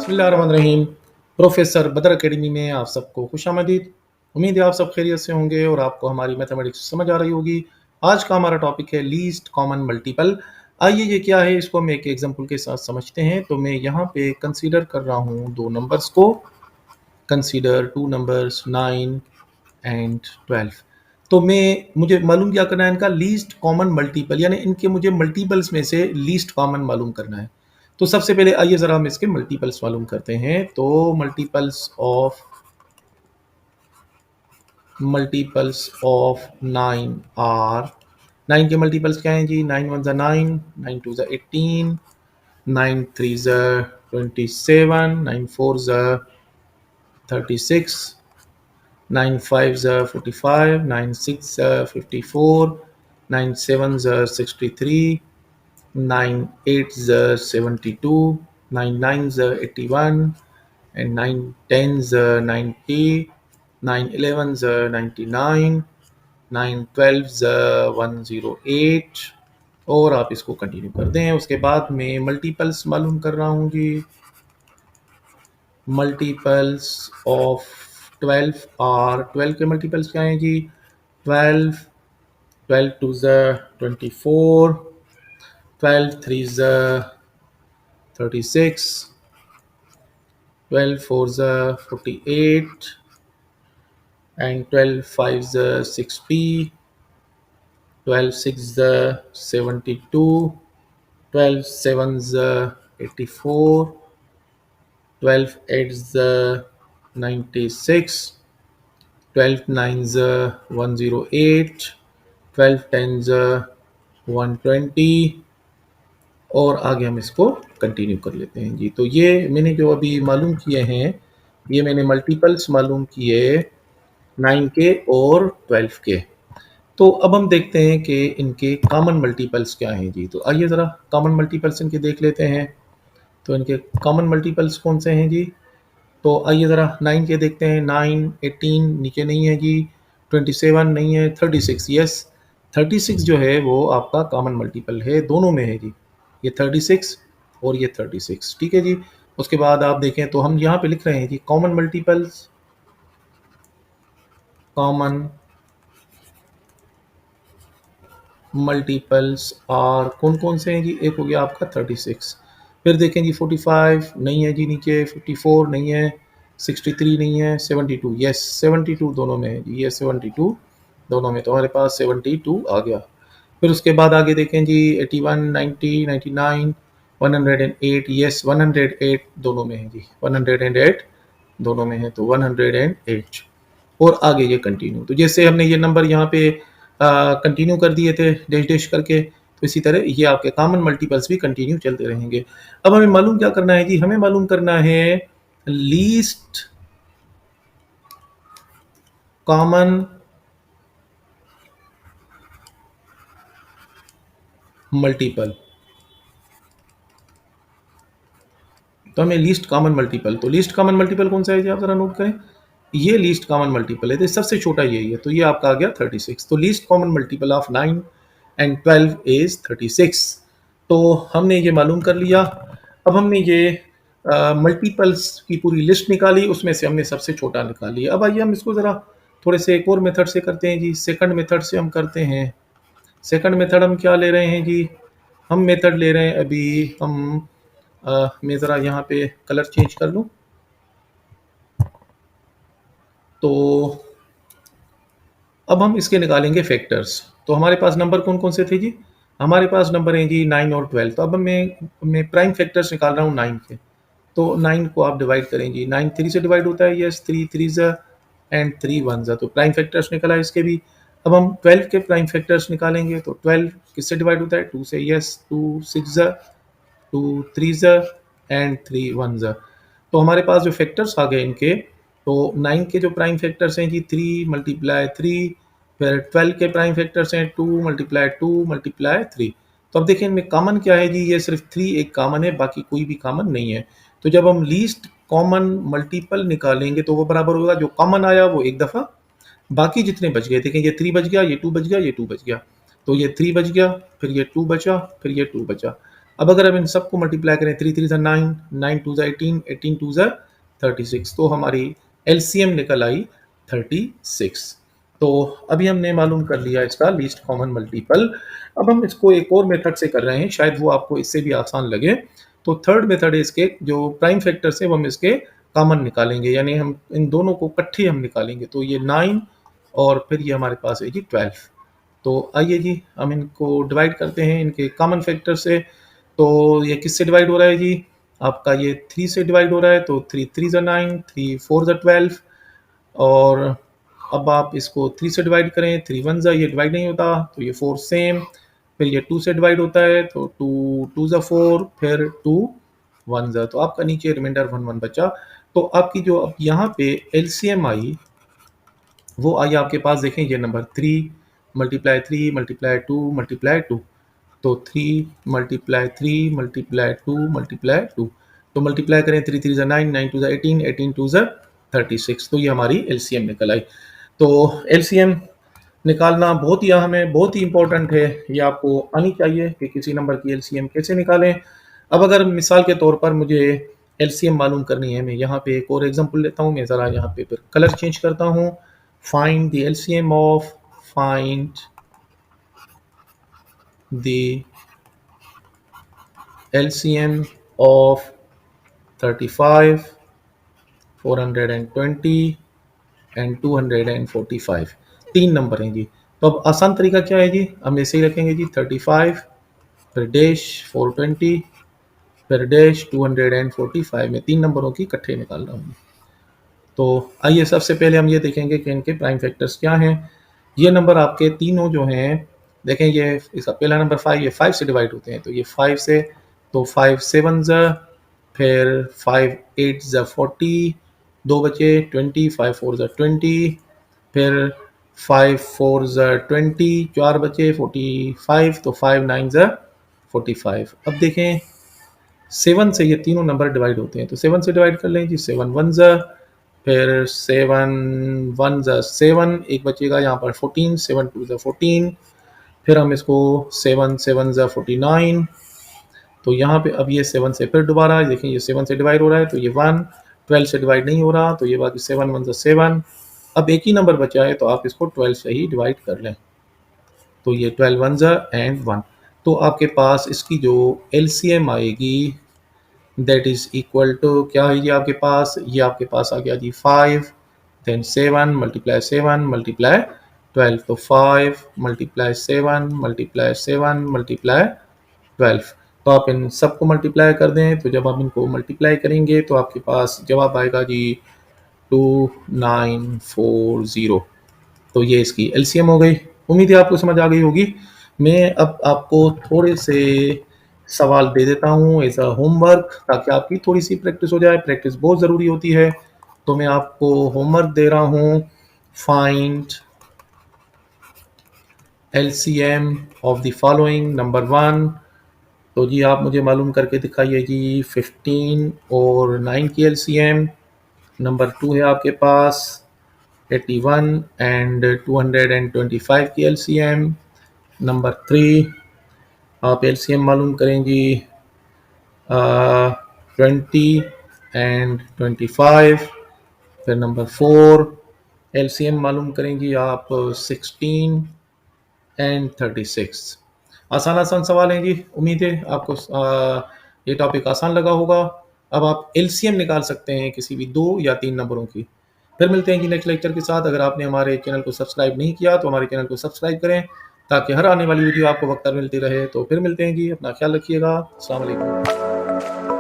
बिस्मिल्लाहिर्रहमानिर्रहीम। प्रोफेसर बदर अकेडमी में आप सबको खुशामदीद। उम्मीद है आप सब खैरियत से होंगे और आपको हमारी मैथमेटिक्स समझ आ रही होगी। आज का हमारा टॉपिक है लीस्ट कॉमन मल्टीपल। आइए ये क्या है इसको हम एक एग्जांपल के साथ समझते हैं। तो मैं यहाँ पे कंसीडर कर रहा हूँ दो नंबर्स को। Consider two numbers 9 and 12। तो मुझे मालूम क्या करना है, इनका लीस्ट कॉमन मल्टीपल, यानी इनके मुझे मल्टीपल्स में से लीस्ट कॉमन मालूम करना है। तो सबसे पहले आइए ज़रा हम इसके मल्टीपल्स मालूम करते हैं। तो मल्टीपल्स ऑफ 9 आर, 9 के मल्टीपल्स क्या हैं जी? 9 वन ज़ा 9, 9 टू ज़ा 18, 9 थ्री ज़ा 27, 9 फोर ज़ा 36, 9 5 ज़ा 45, 9 6 ज़ा 54, 9 7 ज़ा 63, 9 8 ज़ा 72, 9 9 ज़ा 81, and 9 10 ज़ा 90, 9 11 ज़ा 99, 9 12 ज़ा 108। और आप इसको कंटिन्यू कर दें। उसके बाद में मल्टीपल्स मालूम कर रहा हूँ जी। मल्टीपल्स ऑफ 12 आर, 12 के मल्टीपल्स क्या हैं जी? 12, 12 टू ज़ा 24, 12 थ्री ज़ा 36, 12 फोर ज़ा 48, and 12 5 ज़ा 60, 12 6 ज़ा 72, 12 7 ज़ा 84, 12 8 ज़ा 96, 12 9 ज़ा 108, 12 10 ज़ा 120। और आगे हम इसको कंटिन्यू कर लेते हैं जी। तो ये मैंने जो अभी मालूम किए हैं, ये मैंने मल्टीपल्स मालूम किए 9 के और 12 के। तो अब हम देखते हैं कि इनके कॉमन मल्टीपल्स क्या हैं जी। तो आइए ज़रा कॉमन मल्टीपल्स इनके देख लेते हैं। तो इनके कॉमन मल्टीपल्स कौन से हैं जी? तो आइए ज़रा 9 के देखते हैं। 9 18 नीचे नहीं है जी, 27 नहीं है, 36 यस, 36 जो है वो आपका कॉमन मल्टीपल है, दोनों में है जी। ये 36 और ये 36, ठीक है जी। उसके बाद आप देखें तो हम यहाँ पे लिख रहे हैं जी common multiples. Common multiples are कौन कौन से हैं जी? एक हो गया आपका 36, फिर देखें जी 45 नहीं है जी नीचे, 54 नहीं है, 63 नहीं है, 72 यस, 72 दोनों में है जी। ये 72 दोनों में, तो हमारे पास 72 आ गया। फिर उसके बाद आगे देखें जी 81 90 99 108 यस, 108 दोनों में है जी, 108 दोनों में है, तो 108। और आगे ये कंटिन्यू, तो जैसे हमने ये नंबर यहाँ पे कंटिन्यू कर दिए थे डैश डैश करके, तो इसी तरह ये आपके कॉमन मल्टीपल्स भी कंटिन्यू चलते रहेंगे। अब हमें मालूम क्या करना है जी? हमें मालूम करना है लीस्ट कॉमन मल्टीपल। तो हमें लीस्ट कॉमन मल्टीपल, तो लीस्ट कॉमन मल्टीपल कौन सा है जी? आप जरा नोट करें। ये लीस्ट कॉमन मल्टीपल है, तो सबसे छोटा यही है, तो ये आपका आ गया 36। तो least common multiple of 9 and 12 is 36। तो हमने ये मालूम कर लिया। अब हमने ये मल्टीपल्स की पूरी लिस्ट निकाली, उसमें से हमने सबसे छोटा निकाल लिया। अब आइए हम इसको ज़रा थोड़े से एक और मेथड से करते हैं जी। सेकंड मेथड से हम करते हैं। सेकंड मेथड हम क्या ले रहे हैं जी? हम मेथड ले रहे हैं अभी हम मैं ज़रा यहाँ पे कलर चेंज कर लूँ। तो अब हम इसके निकालेंगे फैक्टर्स। तो हमारे पास नंबर कौन कौन से थे जी? हमारे पास नंबर हैं जी 9 और 12। तो अब मैं प्राइम फैक्टर्स निकाल रहा हूँ 9 के। तो 9 को आप डिवाइड करें जी। 9 3 से डिवाइड होता है, यस, 3 3 ज़ा एंड 3 1 ज़ा, तो प्राइम फैक्टर्स निकला इसके भी। अब हम 12 के प्राइम फैक्टर्स निकालेंगे। तो 12 किससे डिवाइड होता है? 2 से, यस, 2 6 ज़ा, 2 3 ज़ा एंड 3 1 ज़ा। तो हमारे पास जो फैक्टर्स आ गए इनके, तो 9 के जो प्राइम फैक्टर्स हैं जी 3 मल्टीप्लाई 3, फिर 12 के प्राइम फैक्टर्स हैं 2 मल्टीप्लाई 2 मल्टीप्लाई 3। तो अब देखिए इनमें कॉमन क्या है जी? ये सिर्फ 3 एक कॉमन है, बाकी कोई भी कॉमन नहीं है। तो जब हम लीस्ट कॉमन मल्टीपल निकालेंगे तो वो बराबर होगा, जो कॉमन आया वो एक दफ़ा, बाकी जितने बच गए, देखें ये 3 बच गया, ये 2 बच गया, ये 2 बच गया, तो ये 3 बच गया, फिर ये 2 बचा, फिर ये 2 बचा। अब अगर हम इन सबको मल्टीप्लाई करें, 3 3 9, 9 2 18, 18 2 36, तो हमारी एलसीएम निकल आई 36। तो अभी हमने मालूम कर लिया इसका लीस्ट कॉमन मल्टीपल। अब हम इसको एक और मेथड से कर रहे हैं, शायद वो आपको इससे भी आसान लगे। तो थर्ड मेथड है, इसके जो प्राइम फैक्टर्स है वो हम इसके कॉमन निकालेंगे, यानी हम इन दोनों को इकट्ठे हम निकालेंगे। तो ये 9 और फिर ये हमारे पास है जी 12। तो आइए जी हम इनको डिवाइड करते हैं इनके कॉमन फैक्टर से। तो ये किससे डिवाइड हो रहा है जी? आपका ये 3 से डिवाइड हो रहा है, तो 3 3 ज़ा 9, 3 4 ज़ा 12। और अब आप इसको 3 से डिवाइड करें, 3 1 ज़ा, ये डिवाइड नहीं होता, तो ये 4 सेम। फिर ये 2 से डिवाइड होता है, तो 2 2 ज़ा 4, फिर 2 1 ज़ा, तो आपका नीचे रिमाइंडर 1 1 बचा। तो आपकी जो अब यहाँ पे एलसीएम आई वो आई आपके पास, देखें ये नंबर 3 मल्टीप्लाई 3 मल्टीप्लाई 2 मल्टीप्लाई 2, तो 3 मल्टीप्लाई 3 मल्टीप्लाई 2 मल्टीप्लाई 2, तो मल्टीप्लाई करें, 3 3 ज़ा 9, 9 2 ज़ा 18, 18 2 ज़ा 36, तो ये हमारी एलसीएम निकल आई। तो एलसीएम निकालना बहुत ही अहम है, बहुत ही इंपॉर्टेंट है, ये आपको आनी चाहिए कि किसी नंबर की एलसीएम कैसे निकालें। अब अगर मिसाल के तौर पर मुझे एलसीएम मालूम करनी है, मैं यहाँ पे एक और एग्जांपल लेता हूँ, मैं ज़रा यहाँ पे फिर कलर चेंज करता हूँ। Find the LCM of, find the LCM of 35, 420 and 245। 3 number हैं जी। तो अब आसान तरीका क्या है जी? हम ऐसे ही रखेंगे जी, 35 फिर डैश 420 फिर डैश 245 में 3 नंबरों की इकट्ठे निकाल रहा हूँ। तो आइए सबसे पहले हम ये देखेंगे कि इनके प्राइम फैक्टर्स क्या हैं। ये नंबर आपके तीनों जो हैं, देखें ये इसका पहला नंबर 5, ये 5 से डिवाइड होते हैं, तो ये 5 से, तो 5 7 ज़ा, फिर 5 8 ज़ा 40, 2 बचे 20, 5 4 ज़ा 20, फिर 5 4 ज़ा 20, 4 बचे 45, तो 5 9 ज़ा 45। अब देखें 7 से ये तीनों नंबर डिवाइड होते हैं, तो 7 से डिवाइड कर लें जी, 7 1 ज़ा, फिर 7 1 ज़ा 7, एक बचेगा यहाँ पर 14, 7 2 ज़ा 14, फिर हम इसको 7 7 ज़ा 49, तो यहाँ पे अब ये 7 से फिर दोबारा देखें, ये 7 से डिवाइड हो रहा है, तो ये 1, 12 से डिवाइड नहीं हो रहा, तो ये बाकी 7 1 ज़ा 7, अब एक ही नंबर बचा है, तो आप इसको 12 से ही डिवाइड कर लें, तो ये 12 1 ज़ा एंड 1, तो आपके पास इसकी जो एलसीएम आएगी दैट इज इक्वल टू क्या है जी आपके पास? ये आपके पास आ गया जी 5, देन 7 मल्टीप्लाई 7 मल्टीप्लाई 12, तो 5 मल्टीप्लाई 7 मल्टीप्लाई 7 मल्टीप्लाई 12, तो आप इन सबको मल्टीप्लाई कर दें, तो जब आप इनको मल्टीप्लाई करेंगे तो आपके पास जवाब आएगा जी 2940। तो ये इसकी एलसीएम हो गई। उम्मीद है आपको समझ आ गई होगी। मैं अब आपको थोड़े से सवाल दे देता हूँ एज अ होमवर्क, ताकि आपकी थोड़ी सी प्रैक्टिस हो जाए। प्रैक्टिस बहुत ज़रूरी होती है, तो मैं आपको होमवर्क दे रहा हूँ। Find LCM of the following. Number 1, तो जी आप मुझे मालूम करके दिखाइए जी 15 और 9 की एलसीएम। नंबर 2 है आपके पास 81 एंड 225 की एलसीएम। नंबर 3 आप एलसीएम मालूम करेंगी 20 एंड 25। फिर नंबर 4 एलसीएम मालूम करेंगी आप 16 एंड 36। आसान आसान सवाल हैं जी। उम्मीद है आपको ये टॉपिक आसान लगा होगा। अब आप एलसीएम निकाल सकते हैं किसी भी 2 या 3 नंबरों की। फिर मिलते हैं कि नेक्स्ट लेक्चर के साथ। अगर आपने हमारे चैनल को सब्सक्राइब नहीं किया तो हमारे चैनल को सब्सक्राइब करें, ताकि हर आने वाली वीडियो आपको वक्त पर मिलती रहे। तो फिर मिलते हैं जी, अपना ख्याल रखिएगा। अस्सलाम वालेकुम।